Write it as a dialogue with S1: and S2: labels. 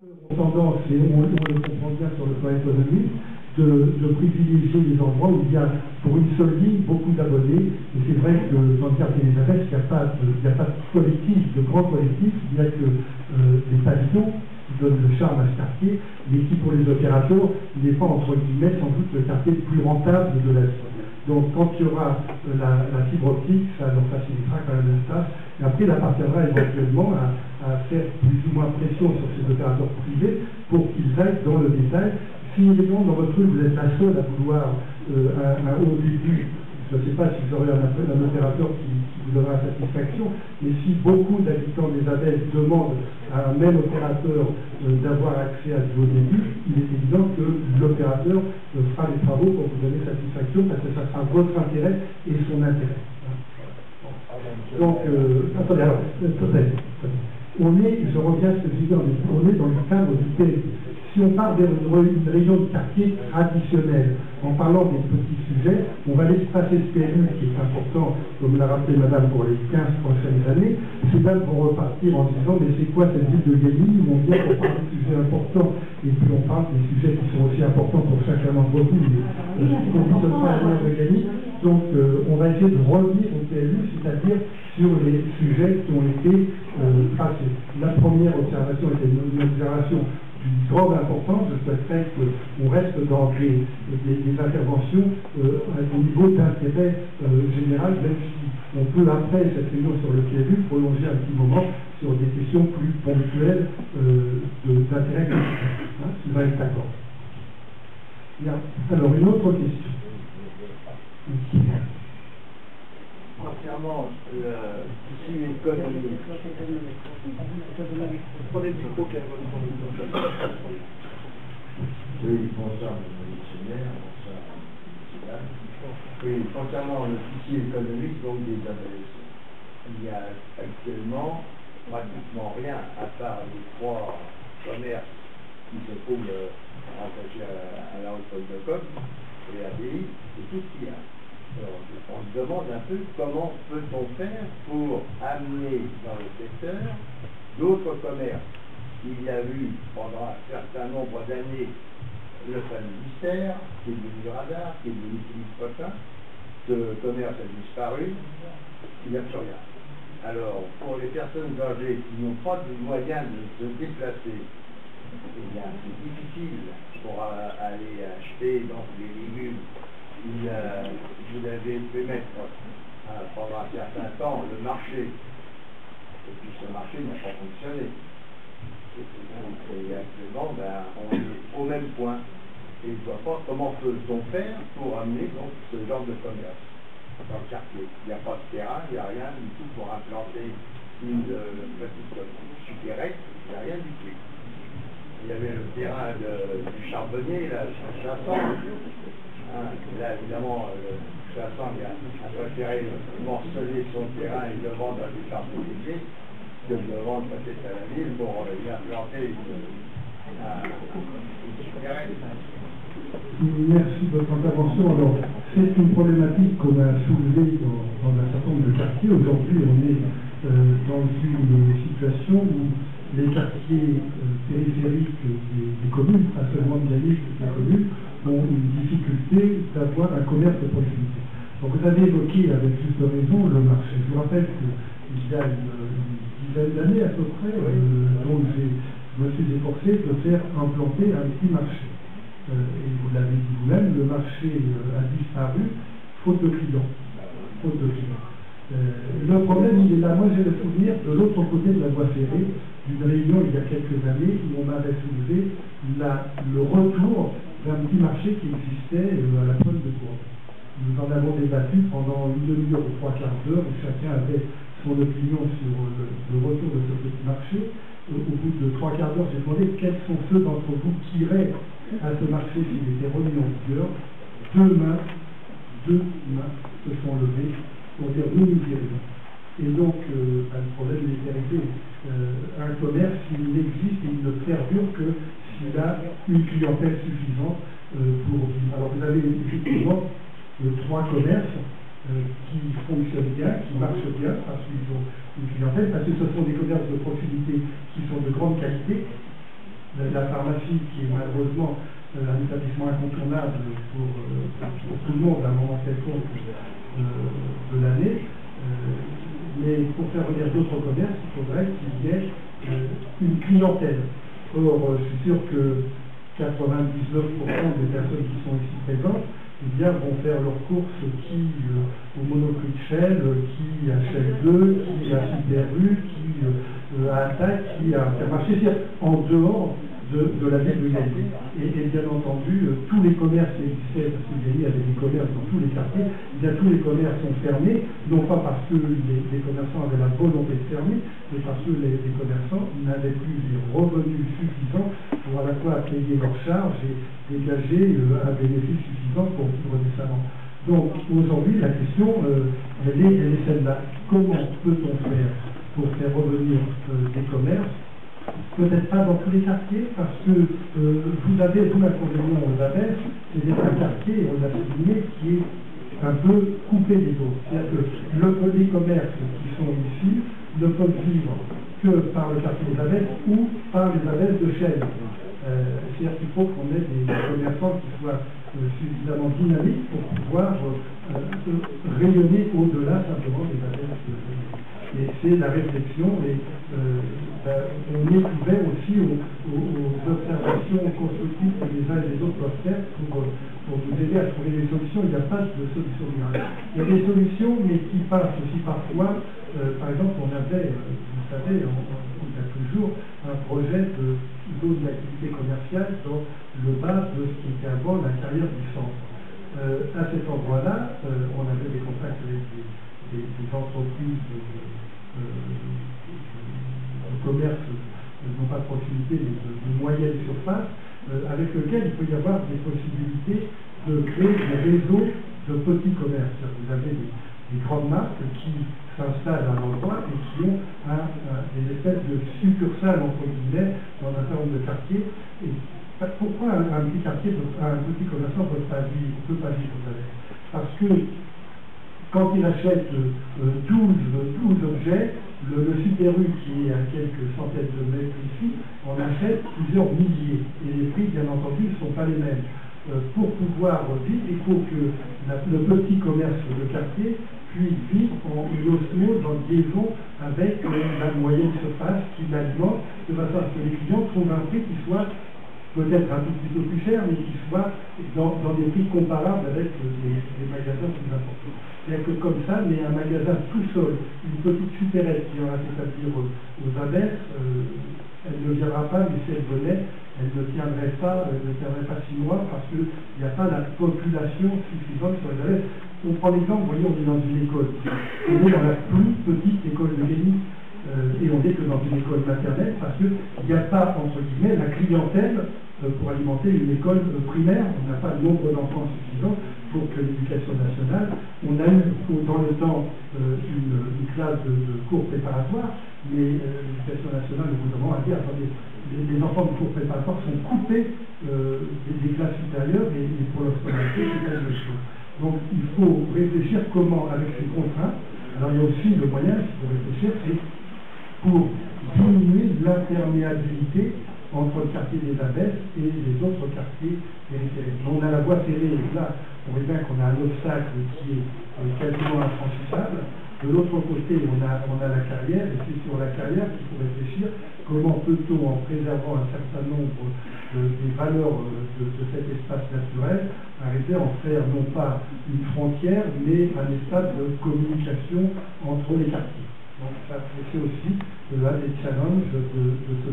S1: ont tendance, et on le comprend bien sur le plan économique, de privilégier les endroits où il y a, pour une seule ligne, beaucoup d'abonnés. Et c'est vrai que dans le quartier des Adresses, il n'y a pas de collectif, de grand collectif, il n'y a que des pavillons qui donnent le charme à ce quartier, mais qui, pour les opérateurs, n'est pas, entre guillemets, sans doute le quartier le plus rentable de la ville. Donc, quand il y aura la fibre optique, ça nous facilitera quand même le tâche. Et après, il appartiendra éventuellement à faire plus ou moins pression sur ces opérateurs privés pour qu'ils aillent dans le détail. Si évidemment dans votre truc vous êtes la seule à vouloir un haut début, je ne sais pas si vous aurez un opérateur qui vous donnera satisfaction, mais si beaucoup d'habitants des Abeilles demandent à un même opérateur d'avoir accès à du haut début, il est évident que l'opérateur fera les travaux pour vous donner satisfaction parce que ça sera votre intérêt et son intérêt. Donc, attendez, alors, je reviens à ce que je disais, on est dans le cadre du PLU. Si on part vers une réunion de quartier traditionnelle, en parlant des petits sujets, on va laisser passer ce PLU qui est important, comme l'a rappelé madame, pour les 15 prochaines années. Ces dames vont repartir en disant, mais c'est quoi cette ville de Gagny où on vient pour parler de sujets importants, et puis on parle des sujets qui sont aussi importants pour chacun d'entre vous, mais on ne dit pas la de Gagny. Donc on va essayer de revenir au PLU, c'est-à-dire sur les sujets qui ont été passés. La première observation était une observation d'une grande importance. Je souhaiterais qu'on reste dans des interventions à des niveaux d'intérêt général, même si on peut, après cette réunion sur le PLU, prolonger un petit moment sur des questions plus ponctuelles d'intérêt culturel. Si vous êtes d'accord. Bien. Alors, une autre question.
S2: Entièrement, ici une économie. Prenez le micro qui est
S3: Oui, bonsoir, le dictionnaire, bonsoir, oui, concernant le fichier économique donc des Abeilles, il y a actuellement pratiquement rien à part les 3 commerces qui se trouvent rattachés à la Haute-Côte de Côte et ABI, c'est tout ce qu'il y a. Alors, on se demande un peu comment peut-on faire pour amener dans le secteur d'autres commerces. Il y a eu pendant un certain nombre d'années le fameux mystère, qui est devenu radar, qui est devenu Philippe Potin. Ce commerce a disparu, il n'y a plus rien. Alors, pour les personnes âgées qui n'ont pas de moyens de se déplacer, eh bien, c'est difficile pour aller acheter donc des légumes. Vous avez pu mettre pendant un certain temps le marché, et puis ce marché n'a pas fonctionné. Et actuellement, on est au même point. Et je ne vois pas comment peut-on faire pour amener donc, ce genre de commerce dans le quartier. Il n'y a pas de terrain, il n'y a rien du tout pour implanter une petite supérette, il n'y a rien du tout. Il y avait le terrain du charbonnier, là, là, évidemment, le Chassan a préféré morceler son terrain et le vendre à des charbonniers que de le vendre peut-être à la ville pour y implanter une supérette.
S1: Merci de votre intervention. Alors, c'est une problématique qu'on a soulevée dans un certain nombre de quartiers. Aujourd'hui, on est dans une situation où les quartiers périphériques des communes, pas seulement de Gagny, des communes, ont une difficulté d'avoir un commerce de proximité. Donc vous avez évoqué avec juste raison le marché. Je vous rappelle qu'il y a une dizaine d'années à peu près, donc je me suis efforcé de faire implanter un petit marché. Et vous l'avez dit vous-même, le marché a disparu faute de clients. Le problème, il est là. Moi, j'ai le souvenir de l'autre côté de la voie ferrée, d'une réunion il y a quelques années où on m'avait soulevé le retour d'un petit marché qui existait à la pointe de Cour. Nous en avons débattu pendant une demi-heure ou 3/4 d'heure, où chacun avait son opinion sur le retour de ce petit marché. Au bout de 3/4 d'heure, j'ai demandé quels sont ceux d'entre vous qui iraient à ce marché s'il était remis en vigueur. Deux mains se sont levées pour dire nous irions. Et donc, le problème est arrivé. Un commerce, il n'existe et il ne perdure que s'il a une clientèle suffisante pour vivre. Alors, vous avez effectivement 3 commerces qui fonctionnent bien, qui marchent bien, parce qu'ils ont une clientèle, parce que ce sont des commerces de proximité qui sont de grande qualité. la pharmacie, qui est malheureusement un établissement incontournable pour tout le monde à un moment quelconque de l'année. Mais pour faire venir d'autres commerces, il faudrait qu'il y ait une clientèle. Or, je suis sûr que 99% des personnes qui sont ici présentes vont faire leurs courses au Monoprix de Shell, qui à Shell 2, qui à Super U, qui à Attaque, qui à Intermarché, c'est-à-dire en dehors de la ville de Gailly. Et bien entendu, tous les commerces qui existaient, parce que Gailly avait des commerces dans tous les quartiers, tous les commerces sont fermés, non pas parce que les commerçants avaient la volonté de fermer, mais parce que les commerçants n'avaient plus les revenus suffisants pour à la fois payer leurs charges et dégager un bénéfice suffisant pour vivre décemment. Donc aujourd'hui, la question, elle est celle-là. Comment peut-on faire pour faire revenir des commerces? Peut-être pas dans tous les quartiers, parce que vous avez tout l'inconvénient aux Abbesses, c'est d'être un quartier, on l'a souligné, qui est un peu coupé des autres. C'est-à-dire que les commerces qui sont ici ne peuvent vivre que par le quartier des Abbesses ou par les Abbesses de Chelles. C'est-à-dire qu'il faut qu'on ait des commerçants qui soient suffisamment dynamiques pour pouvoir rayonner au-delà simplement des Abbesses de Chelles. Et c'est la réflexion, et on est ouvert aussi aux observations constructives que les uns et les autres peuvent faire pour vous aider à trouver des solutions. Il n'y a pas de solution miracle. Il y a des solutions, mais qui passent aussi parfois. Par exemple, on avait, vous savez, on a toujours un projet de zone d'activité commerciale dans le bas de ce qui était avant la carrière du centre. À cet endroit-là, on avait des contacts avec des entreprises de commerce, non pas de proximité, mais de moyenne surface, avec lequel il peut y avoir des possibilités de créer des réseaux de petits commerces. Vous avez des grandes marques qui s'installent à l'endroit et qui ont des espèces de succursales, entre guillemets, dans un certain nombre de quartiers. Et pourquoi un petit quartier, un petit commerçant ne peut pas vivre, parce que quand il achète 12 objets, le Super U, qui est à quelques centaines de mètres ici, en achète plusieurs milliers. Et les prix, bien entendu, ne sont pas les mêmes. Pour pouvoir vivre, il faut que le petit commerce de quartier puisse vivre en osmose, en liaison avec la moyenne surface qui l'alimente, de façon à ce que les clients trouvent un prix qui soit peut-être un tout petit peu plus cher, mais qui soit dans des prix comparables avec les magasins plus importants. C'est-à-dire que comme ça, mais un magasin tout seul, une petite supérette qui aura c'est-à-dire aux Abbesses, elle ne viendra pas, mais si elle venait, elle ne tiendrait pas 6 mois parce qu'il n'y a pas la population suffisante sur les Abbesses. On prend l'exemple, vous voyez, on est dans une école. On est dans la plus petite école de Gailly. Et on n'est que dans une école maternelle parce qu'il n'y a pas, entre guillemets, la clientèle pour alimenter une école primaire. On n'a pas le nombre d'enfants suffisant pour que l'éducation nationale. On a eu dans le temps une classe de cours préparatoires, mais l'éducation nationale, au bout d'un moment, a dit attendez, les enfants de cours préparatoires sont coupés des classes supérieures et pour leur scolarité, c'est la même chose. Donc il faut réfléchir comment, avec ces contraintes. Alors il y a aussi le moyen, il faut réfléchir, c'est pour diminuer l'imperméabilité entre le quartier des Abbesses et les autres quartiers périphériques. On a la voie ferrée, et là, on voit bien qu'on a un obstacle qui est quasiment infranchissable. De l'autre côté, on a la carrière, et c'est sur la carrière qu'il faut réfléchir comment peut-on, en préservant un certain nombre des valeurs de cet espace naturel, arriver à en faire non pas une frontière, mais un espace de communication entre les quartiers. Donc ça, c'est aussi un des challenges de ce